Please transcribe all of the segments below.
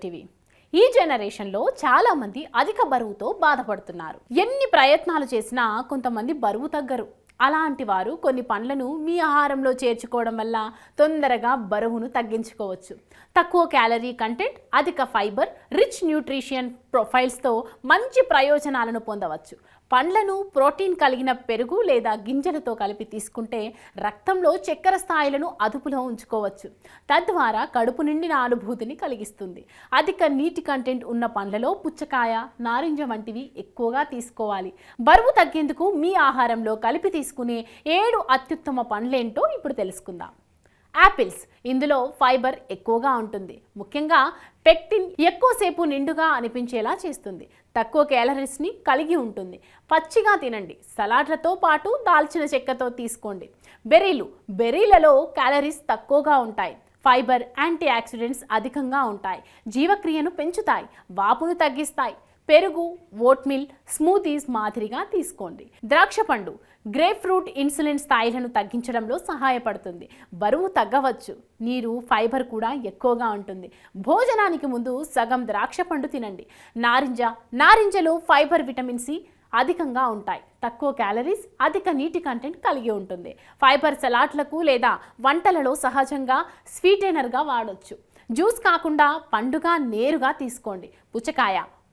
TV. ఈ జనరేషన్లో చాలా మంది అధిక బరువుతో బాధపడుతున్నారు. ఎన్ని ప్రయత్నాలు చేసినా కొంతమంది బరువు తగ్గరు. అలాంటి వారు కొన్ని పండ్లను మీ ఆహారంలో చేర్చుకోవడం వల్ల తొందరగా బరువును తగ్గించుకోవచ్చు. తక్కువ క్యాలరీ కంటెంట్, అధిక ఫైబర్, రిచ్ న్యూట్రిషన్ ప్రొఫైల్స్తో మంచి ప్రయోజనాలను పొందవచ్చు. పండ్లను ప్రోటీన్ కలిగిన పెరుగు లేదా గింజలతో కలిపి తీసుకుంటే రక్తంలో చక్కెర స్థాయిలను అదుపులో ఉంచుకోవచ్చు. తద్వారా కడుపు నిండిన అనుభూతిని కలిగిస్తుంది. అధిక నీటి కంటెంట్ ఉన్న పండ్లలో పుచ్చకాయ, నారింజ వంటివి ఎక్కువగా తీసుకోవాలి. బరువు తగ్గేందుకు మీ ఆహారంలో కలిపి తీసుకునే 7 అత్యుత్తమ పండ్లేంటో ఇప్పుడు తెలుసుకుందాం. యాపిల్స్. ఇందులో ఫైబర్ ఎక్కువగా ఉంటుంది. ముఖ్యంగా పెక్టిన్ ఎక్కువసేపు నిండుగా అనిపించేలా చేస్తుంది. తక్కువ క్యాలరీస్ని కలిగి ఉంటుంది. పచ్చిగా తినండి. సలాడ్లతో పాటు దాల్చిన చెక్కతో తీసుకోండి. బెర్రీలలో క్యాలరీస్ తక్కువగా ఉంటాయి. ఫైబర్, యాంటీ ఆక్సిడెంట్స్ అధికంగా ఉంటాయి. జీవక్రియను పెంచుతాయి. వాపును తగ్గిస్తాయి. పెరుగు, ఓట్మిల్, స్మూతీస్ మాదిరిగా తీసుకోండి. ద్రాక్ష పండు. గ్రేప్ ఫ్రూట్ ఇన్సులిన్ స్థాయిలను తగ్గించడంలో సహాయపడుతుంది. బరువు తగ్గవచ్చు. నీరు, ఫైబర్ కూడా ఎక్కువగా ఉంటుంది. భోజనానికి ముందు సగం ద్రాక్ష పండు తినండి. నారింజలో ఫైబర్, విటమిన్ సి అధికంగా ఉంటాయి. తక్కువ క్యాలరీస్, అధిక నీటి కంటెంట్ కలిగి ఉంటుంది. ఫైబర్ సలాడ్లకు లేదా వంటలలో సహజంగా స్వీటెనర్గా వాడవచ్చు. జ్యూస్ కాకుండా పండుగా నేరుగా తీసుకోండి.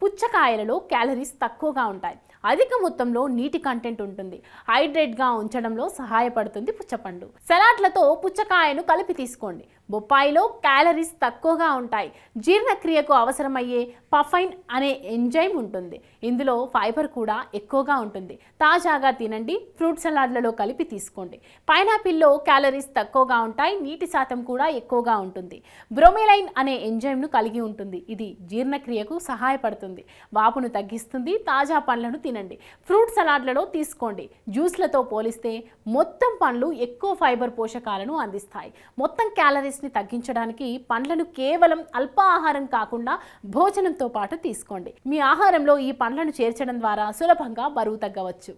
పుచ్చకాయలలో క్యాలరీస్ తక్కువగా ఉంటాయి. అధిక మొత్తంలో నీటి కంటెంట్ ఉంటుంది. హైడ్రేట్గా ఉంచడంలో సహాయపడుతుంది పుచ్చపండు. సలాడ్లతో పుచ్చకాయను కలిపి తీసుకోండి. బొప్పాయిలో క్యాలరీస్ తక్కువగా ఉంటాయి. జీర్ణక్రియకు అవసరమయ్యే పఫైన్ అనే ఎంజైమ్ ఉంటుంది. ఇందులో ఫైబర్ కూడా ఎక్కువగా ఉంటుంది. తాజాగా తినండి. ఫ్రూట్ సలాడ్లలో కలిపి తీసుకోండి. పైనాపిల్లో క్యాలరీస్ తక్కువగా ఉంటాయి. నీటి శాతం కూడా ఎక్కువగా ఉంటుంది. బ్రోమెలైన్ అనే ఎంజైమ్ను కలిగి ఉంటుంది. ఇది జీర్ణక్రియకు సహాయపడుతుంది. వాపును తగ్గిస్తుంది. తాజా పండ్లను తినండి. ఫ్రూట్ సలాడ్లలో తీసుకోండి. జ్యూస్లతో పోలిస్తే మొత్తం పండ్లు ఎక్కువ ఫైబర్ పోషకాలను అందిస్తాయి. మొత్తం క్యాలరీస్ని తగ్గించడానికి పండ్లను కేవలం అల్పాహారం కాకుండా భోజనంతో పాటు తీసుకోండి. మీ ఆహారంలో ఈ పండ్లను చేర్చడం ద్వారా సులభంగా బరువు తగ్గవచ్చు.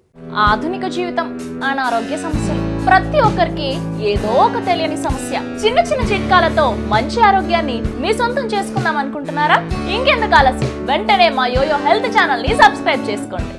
ఆధునిక జీవితం, అనారోగ్య సమస్యలు ప్రతి ఒక్కరికి ఏదో ఒక తెలియని సమస్య. చిన్న చిన్న చిట్కాలతో మంచి ఆరోగ్యాన్ని మీ సొంతం చేసుకుందాం అనుకుంటున్నారా? ఇంకెందుకు ఆలస్యం, వెంటనే మా యోయో హెల్త్ ఛానల్ ని సబ్స్క్రైబ్ చేసుకోండి.